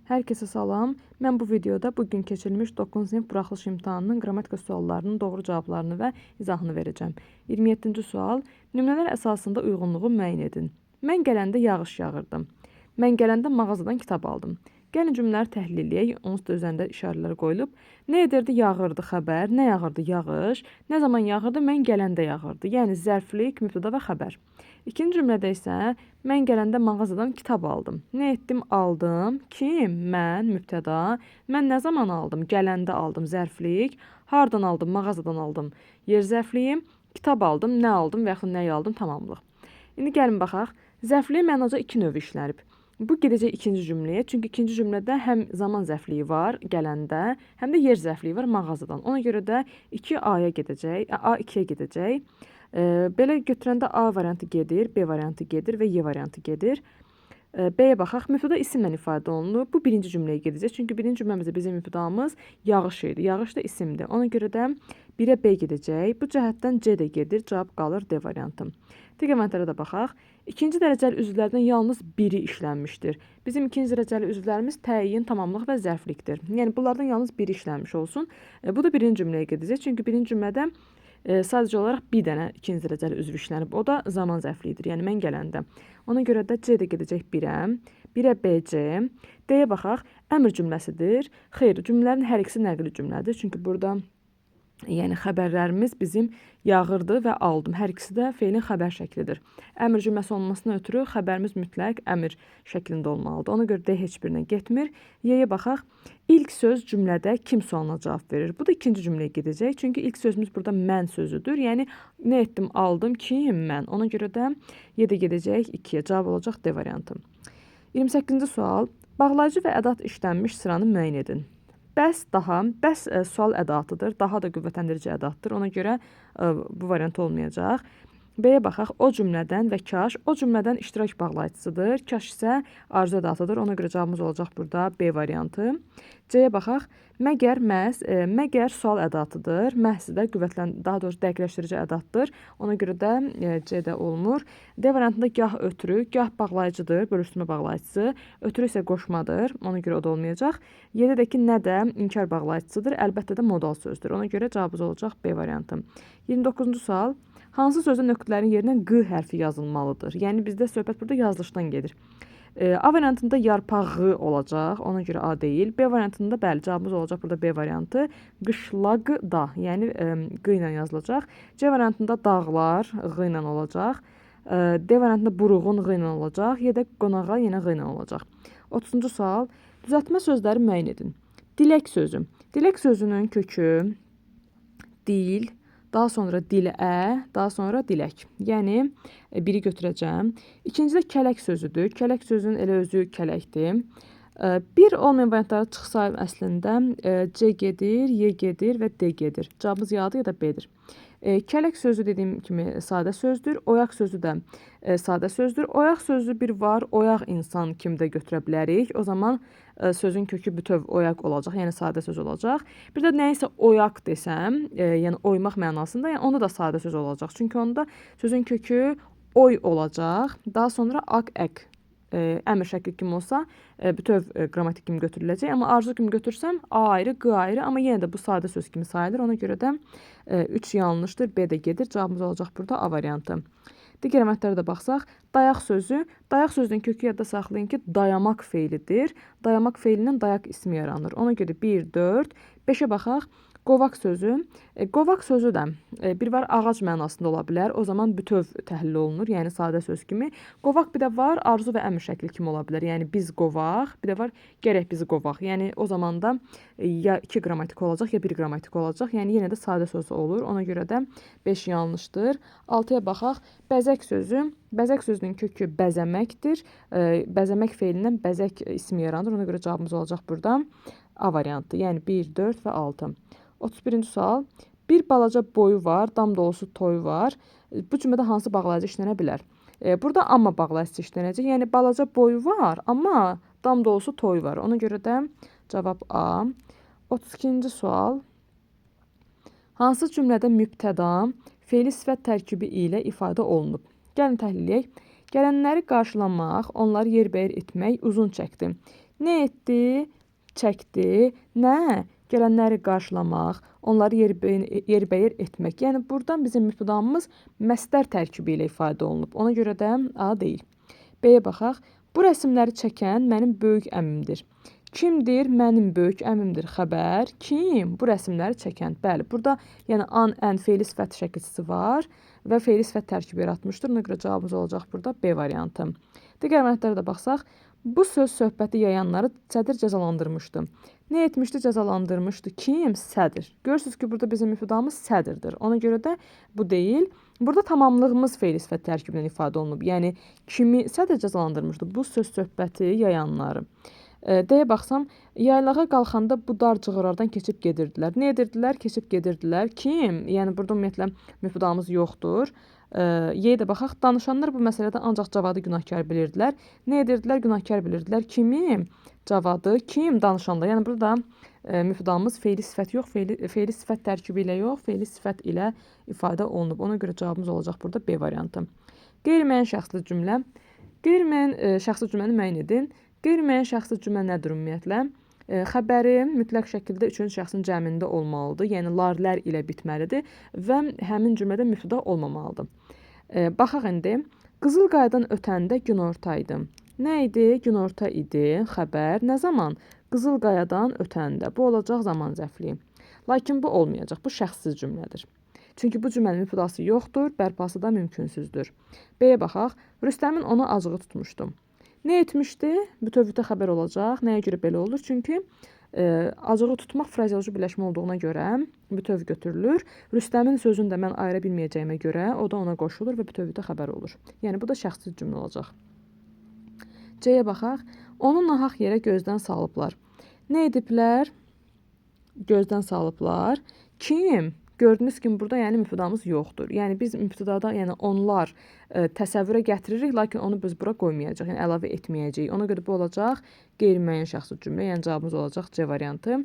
Hər kəsə salam. Mən bu videoda bugün keçirilmiş 9-cu sinif buraxılış imtahanının qrammatika suallarının doğru cavablarını və izahını verəcəm. 27-ci sual. Nümunələr əsasında uyğunluğu müəyyən edin. Mən gələndə yağış yağırdı. Mən gələndə mağazadan kitab aldım. Gəlin cümlələri təhlil edək. Onsuz da üzərində işarələr qoyulub. Nə edirdi? Yağırdı xəbər. Nə yağırdı? Yağış. Nə zaman yağırdı? Mən gələndə yağırdı. Yəni zərflik, mübtəda və xəbər. İkinci cümlədə isə mən gələndə mağazadan kitab aldım. Nə etdim? Aldım. Kim? Mən, mübtəda. Mən nə zaman aldım? Gələndə aldım. Zərflik. Hardan aldım? Mağazadan aldım. Yer zərfliyim. Kitab aldım. Nə aldım və yaxud nəyi aldım? Tamamlıq. İndi gəlin baxaq. Zərfliyə mənaca iki növ işlənib. Bu gedəcək ikinci cümləyə. Çünki ikinci cümlədə həm zaman zərfliyi var gələndə, həm də yer zərfliyi var mağazadan. Ona görə də 2A-ya gedəcək, A2-yə gedəcək. Belə götürəndə A variantı gedir, B variantı gedir və Y variantı gedir. B-yə baxaq. Mübtəda isimlə ifadə olunub. Bu birinci cümləyə gedəcək. Çünki birinci cümləmizdə bizim mübtədamız yağış idi. Yağış da isimdir. Ona görə də 1-ə B gedəcək. Bu cəhətdən C də gedir. Cavab qalır D variantı. Digər variantlara da baxaq. İkinci dərəcəli üzvlərdən yalnız biri işlənmişdir. Bizim ikinci dərəcəli üzvlərimiz təyin, tamamlıq və zərflikdir. Yəni bunlardan yalnız biri işlənmiş olsun. Bu da birinci cümləyə gedəcək. Çünki birinci cümlədə sadəcə olaraq bir dənə ikinci dərəcəli üzv işlənib. O da zaman zərfliyidir. Yəni mən gələndə. Ona görə də C də gedəcək 1-ə. 1-ə BC. D-yə baxaq. Əmr cümləsidir. Xeyr, cümlələrin hər ikisi nəqli cümlədir. Çünki burada yəni xəbərlərimiz bizim yağırdı və aldım. Hər ikisi də feilin xəbər şəklidir. Əmr cümləsi olmasına ötürü xəbərimiz mütləq əmr şəklində olmalıdır. Ona görə D heç birinə getmir. Y-yə baxaq. İlk söz cümlədə kim sualına cavab verir? Bu da ikinci cümləyə gedəcək. Çünki ilk sözümüz burada mən sözüdür. Yəni nə etdim? Aldım. Kim? Mən. Ona görə də Y də gedəcək 2-yə. Cavab olacaq D variantı. 28-ci sual. Bağlayıcı və ədat işlənmiş sıranı müəyyən edin. Bəs daha, bəs sual ədatıdır. Daha da qüvvətləndirici ədatdır. Ona görə bu variant olmayacaq. B-yə baxaq. O cümlədən və kaş. O cümlədən iştirak bağlayıcısıdır. Kaş isə arzu ədatıdır. Ona görə cavabımız olacaq burada B variantı. C-yə baxaq. Məgər, məhz, məgər sual ədatıdır. Məhz də daha doğrusu dəqiqləşdirici ədatdır. Ona görə də C-də olmur. D variantında gah ötürü, gah bağlayıcıdır. Bölüşdürmə bağlayıcısı. Ötürü isə qoşmadır. Ona görə o da olmayacaq. Y-dəki nə də inkar bağlayıcısıdır. Əlbəttə də modal sözdür. Ona görə cavabımız olacaq B variantı. 29-cu sual. Hansı sözdə nöqtələrin yerinə Q hərfi yazılmalıdır? Yəni bizdə söhbət burada yazılışdan gedir. A variantında yarpağı olacaq, ona görə A deyil. B variantında bəli, cavabımız olacaq burada B variantı. Qışlaqda, yəni Q ilə yazılacaq. C variantında dağlar Q ilə olacaq. D variantında buruğun Q ilə olacaq. Ya da qonağa yenə Q ilə olacaq. 30-cu sual. Düzəltmə sözləri müəyyən edin. Dilək sözü. Dilək sözünün kökü dil, daha sonra dilə, daha sonra dilək. Yəni, biri götürəcəm. İkincisi də kələk sözüdür. Kələk sözünün elə özü kələkdir. Bir olmayan variantları çıxsayım əslində C gedir, Y gedir və D gedir. Cavabımız ya-dır ya da B-dir. Kələk sözü dediyim kimi sadə sözdür. Oyaq sözü də sadə sözdür. Oyaq sözü bir var, oyaq insan kimi də götürə bilərik. O zaman sözün kökü bütöv oyaq olacaq, yəni sadə söz olacaq. Bir də nəyisə oyaq desəm, yəni oymaq mənasında, yəni onda da sadə söz olacaq. Çünki onda sözün kökü oy olacaq. Daha sonra ak, ək. Əmr şəkli kimi olsa bütöv qrammatik kimi götürüləcək. Amma arzu kimi götürsəm A ayrı, Q ayrı. Amma yenə də bu sadə söz kimi sayılır. Ona görə də 3 yanlışdır. B də gedir. Cavabımız olacaq burada A variantı. Digər əmətlərə də baxsaq. Dayaq sözü. Dayaq sözünün kökü yadda saxlayın ki, dayamaq feilidir. Dayamaq feilindən dayaq ismi yaranır. Ona görə 1, 4, 5-ə baxaq. Qovaq sözü. Qovaq sözü də bir var ağac mənasında ola bilər. O zaman bütöv təhlil olunur, yəni sadə söz kimi. Qovaq bir də var arzu və əmr şəkli kimi ola bilər. Yəni biz qovaq, bir də var gərək bizi qovaq. Yəni o zaman da ya 2 qrammatik olacaq, ya 1 qrammatik olacaq. Yəni yenə də sadə söz olur. Ona görə də 5 yanlışdır. 6-ya baxaq. Bəzək sözü. Bəzək sözünün kökü bəzəməkdir. Bəzəmək feilindən bəzək ismi yaranır. Ona görə cavabımız olacaq burada A variantı. Yəni 1, 4 və 6. 31-ci sual. Bir balaca boyu var, dam dolusu toy var. Bu cümlədə hansı bağlayıcı işlənə bilər? Burada amma bağlayıcısı işlənəcək. Yəni balaca boyu var, amma dam dolusu toy var. Ona görə də cavab A. 32-ci sual. Hansı cümlədə mübtəda feili sifət tərkibi ilə ifadə olunub? Gəlin təhlil edək. Gələnləri qarşılamaq, onları yerbəyer etmək uzun çəkdi. Nə etdi? Çəkdi. Nə? Gələnləri qarşılamaq, onları yerbəyer etmək. Yəni buradan bizim mübtədamız məsdər tərkibi ilə ifadə olunub. Ona görə də A deyil. B-yə baxaq. Bu rəsmləri çəkən mənim böyük əmimdir. Kimdir? Mənim böyük əmimdir. Xəbər. Kim? Bu rəsmləri çəkən. Bəli, burada yəni an, ən, fe'li sifət şəkilçisi var və fe'li sifət tərkibi yaratmışdır. Ona görə cavabımız olacaq burada B variantı. Digər variantlara da baxsaq, bu söz söhbəti yayanları sədr cəzalandırmışdı. Nə etmişdi? Cəzalandırmışdı. Kim? Sədr. Görürsünüz ki, burada bizim mübtədamız sədrdir. Ona görə də bu deyil. Burada tamamlığımız fe'li sifət tərkibindən ifadə olunub. Yəni kimi sədr cəzalandırmışdı? Bu söz söhbəti yayanları. D-yə baxsam, yaylağa qalxanda bu dar cığırlardan keçib gedirdilər. Nə edirdilər? Keçib gedirdilər. Kim? Yəni burada ümumiyyətlə mübtədamız yoxdur. Y-yə də baxaq. Danışanlar bu məsələdə ancaq Cavadı günahkar bilirdilər. Nə edirdilər? Günahkar bilirdilər. Kimi? Cavadı. Kim? Danışanda. Yəni burada mübtədamız fe'li sifət yox, fe'li sifət tərkibi ilə yox, fe'li sifət ilə ifadə olunub. Ona görə cavabımız olacaq burada B variantı. Qeyri-müəyyən şəxsli cümlə. Qeyri-müəyyən şəxsli cümləni müəyyən edin. Qeyri-müəyyən şəxsli cümlə nədir ümumiyyətlə? Xəbəri mütləq şəkildə üçüncü şəxsin cəmində olmalıdır. Yəni larlər ilə bitməlidir və həmin cümlədə mübtəda olmamalıdır. Baxaq indi. Qızıl qayadan ötəndə günorta idi. Nə idi? Günorta idi. Xəbər nə zaman? Qızıl qayadan ötəndə. Bu olacaq zaman zərfliyi. Lakin bu olmayacaq. Bu şəxssiz cümlədir. Çünki bu cümlənin mübtədası yoxdur, bərpası da mümkünsüzdür. B-yə baxaq. Rüstəmin ona acığı tutmuşdu. Nə etmişdi? Bütövlükdə xəbər olacaq. Nəyə görə belə olur? Çünki acığı tutmaq frazeoloji birləşmə olduğuna görə bütöv götürülür. Rüstəmin sözünü də mən ayıra bilməyəcəyimə görə o da ona qoşulur və bütövlükdə xəbər olur. Yəni bu da şəxssiz cümlə olacaq. C-yə baxaq. Onu nahaq yerə gözdən salıblar. Nə ediblər? Gözdən salıblar. Kim? Gördüyünüz kimi burada yəni mübtədamız yoxdur. Yəni biz mübtədada yəni onlar təsəvvürə gətiririk, lakin onu biz bura qoymayacağıq, yəni əlavə etməyəcəyik. Ona görə bu olacaq qeyri-müəyyən şəxsi cümlə, yəni cavabımız olacaq C variantı.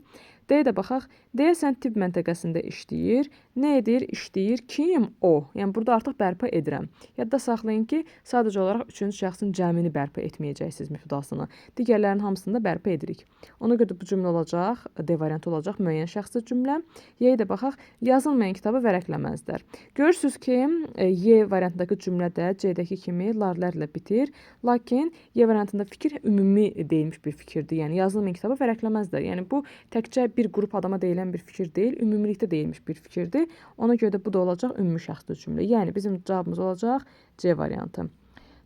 D-yə də baxaq. Deyəsən tibb məntəqəsində işləyir. Nə edir? İşləyir. Kim? O. Yəni burada artıq bərpa edirəm. Yadda saxlayın ki, sadəcə olaraq üçüncü şəxsin cəmini bərpa etməyəcəksiniz mübtədasını. Digərlərinin hamısını da bərpa edirik. Ona görə də bu cümlə olacaq, D variantı olacaq müəyyən şəxsi cümlə. Y-yə də baxaq. Yazılmayan kitabı vərəqləməzlər. Görürsünüz ki, Y variantındakı cümlə də C-dəki kimi larlərlə bitir. Lakin Y variantında fikir ümumi deyilmiş bir fikirdir. Yəni yazılmayan kitabı vərəqləməzlər. Yəni bu təkcə bir qrup adama deyilən bir fikir deyil, ümumilikdə deyilmiş bir fikirdir. Ona görə də bu da olacaq ümumi şəxsli cümlə. Yəni bizim cavabımız olacaq C variantı.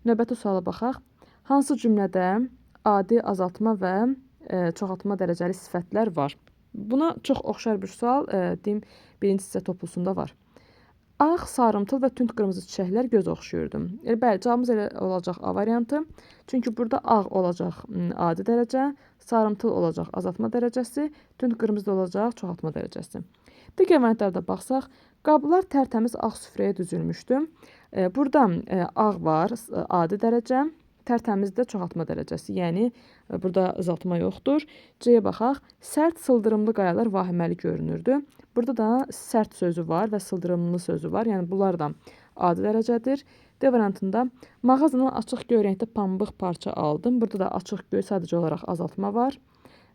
Növbəti suala baxaq. Hansı cümlədə adi, azaltma və çoxaltma dərəcəli sifətlər var? Buna çox oxşar bir sual deyim, birinci hissə toplusunda var. Ağ, sarımtıl və tünd qırmızı çiçəklər göz oxşuyurdu. Bəli, cavabımız elə olacaq A variantı. Çünki burada ağ olacaq adi dərəcə, sarımtıl olacaq azaltma dərəcəsi, tünd qırmızı olacaq çoxaltma dərəcəsi. Digər variantlarda baxsaq, qablar tərtəmiz ağ süfrəyə düzülmüşdü. Burada ağ var, adi dərəcə, tərtəmizdə çoxaltma dərəcəsi, yəni burada azaltma yoxdur. C-yə baxaq, sərt sıldırımlı qayalar vahiməli görünürdü. Burada da sərt sözü var və sıldırımlı sözü var, yəni bunlar da adi dərəcədir. D variantında mağazadan açıq göy rəngdə pambıq parça aldım. Burada da açıq göy sadəcə olaraq azaltma var.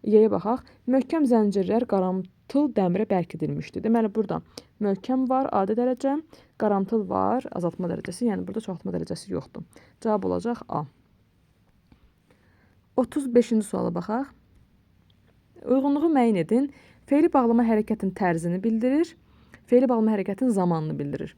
Y-yə baxaq, möhkəm zəncirlər qaramtıl dəmirə bərkidilmişdi. Deməli, burada möhkəm var, adi dərəcə, qaramtıl var, azaltma dərəcəsi, yəni burada çoxaltma dərəcəsi yoxdur. Cavab olacaq A. 35-ci suala baxaq. Uyğunluğu müəyyən edin. Fe'li bağlama hərəkətin tərzini bildirir. Fe'li bağlama hərəkətin zamanını bildirir.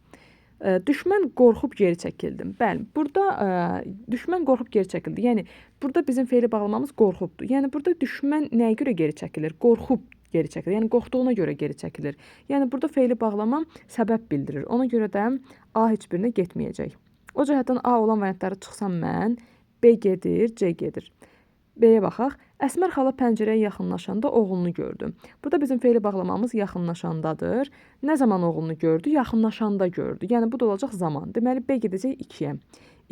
Düşmən qorxub geri çəkildi. Bəli, burada düşmən qorxub geri çəkildi. Yəni burada bizim fe'li bağlamamız qorxubdur. Yəni burada düşmən nəyə görə geri çəkilir? Qorxub geri çəkilir. Yəni qorxduğuna görə geri çəkilir. Yəni burada fe'li bağlama səbəb bildirir. Ona görə də A heç birinə getməyəcək. O cəhətdən A olan variantları çıxsam mən, B gedir, C gedir. B-yə baxaq. Əsmər xala pəncərəyə yaxınlaşanda oğlunu gördü. Burada bizim fe'li bağlamamız yaxınlaşandadır. Nə zaman oğlunu gördü? Yaxınlaşanda gördü. Yəni bu da olacaq zaman. Deməli B gedəcək 2-yə.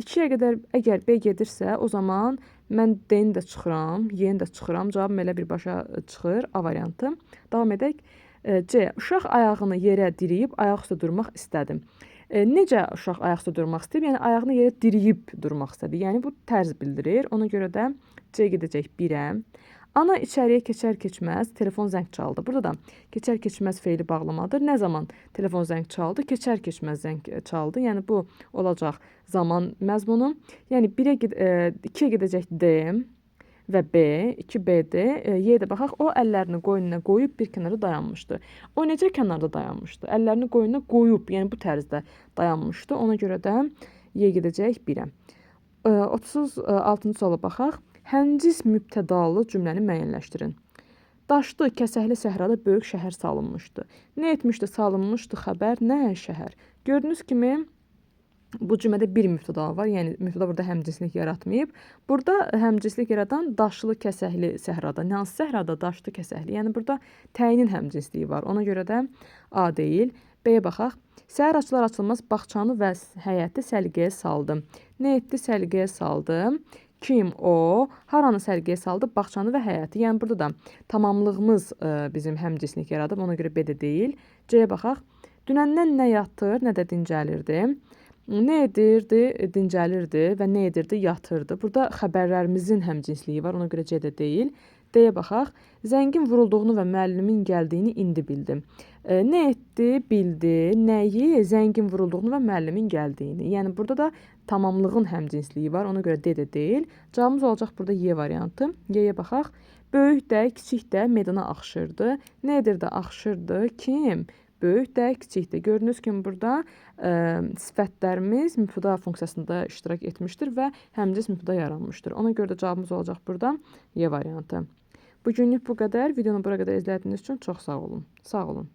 2-yə qədər əgər B gedirsə, o zaman mən D-ni də çıxıram, Y-ni də çıxıram. Cavabım elə birbaşa çıxır. A variantı. Davam edək. C. Uşaq ayağını yerə diriyib ayaq üstə durmaq istədi. Necə uşaq ayaq üstə durmaq istəyib? Yəni ayağını yerə diriyib durmaq istədi. Yəni bu tərz bildirir. Ona görə də C gedəcək 1-ə. Ana içəriyə keçər-keçməz telefon zəng çaldı. Burada da keçər-keçməz feili bağlamadır. Nə zaman telefon zəng çaldı? Keçər-keçməz zəng çaldı. Yəni bu olacaq zaman məzmunu. Yəni 2-yə gedəcək D və B, 2B-dir. Y-də baxaq, o əllərini qoynuna qoyub bir kənarda dayanmışdı. O necə kənarda dayanmışdı? Əllərini qoynuna qoyub, yəni bu tərzdə dayanmışdı. Ona görə də Y gedəcək 1-ə. 36-cı suala baxaq. Həmcis mübtədalı cümləni müəyyənləşdirin. Daşlı, kəsəkli səhrada böyük şəhər salınmışdı. Nə etmişdi? Salınmışdı xəbər, nə şəhər? Gördüyünüz kimi bu cümlədə bir mübtəda var. Yəni mübtəda burada həmcinslik yaratmayıb. Burada həmcinslik yaratan daşlı, kəsəkli səhrada. Hansı səhrada? Daşlı, kəsəkli. Yəni burada təyinin həmcinsliyi var. Ona görə də A deyil. B-yə baxaq. Səhər açılar-açılmaz bağçanı və həyəti səliqəyə saldı. Nə etdi? Səliqəyə saldı. Kim? O. Haranı səliqəyə saldı? Bağçanı və həyəti. Yəni burada da tamamlığımız bizim həmcinslik yaradıb. Ona görə B də deyil. C-yə baxaq. Dünəndən nə yatır, nə də dincəlirdi. Nə edirdi? Dincəlirdi və nə edirdi? Yatırdı. Burada xəbərlərimizin həmcinsliyi var. Ona görə C də deyil. D-yə baxaq. Zəngin vurulduğunu və müəllimin gəldiyini indi bildim. Nə etdi? Bildi. Nəyi? Zəngin vurulduğunu və müəllimin gəldiyini. Yəni burada da tamamlığın həmcinsliyi var. Ona görə D də deyil. Cavabımız olacaq burada Y variantı. Y-yə baxaq. Böyük də, kiçik də meydana axışırdı. Nə edirdi? Axışırdı. Kim? Böyük də, kiçik də. Gördüyünüz kimi burada sifətlərimiz mübtəda funksiyasında iştirak etmişdir və həmcins mübtəda yaranmışdır. Ona görə də cavabımız olacaq burada Y variantı. Bugünlük bu qədər. Videonu bura qədər izlədiyiniz üçün çox sağ olun. Sağ olun.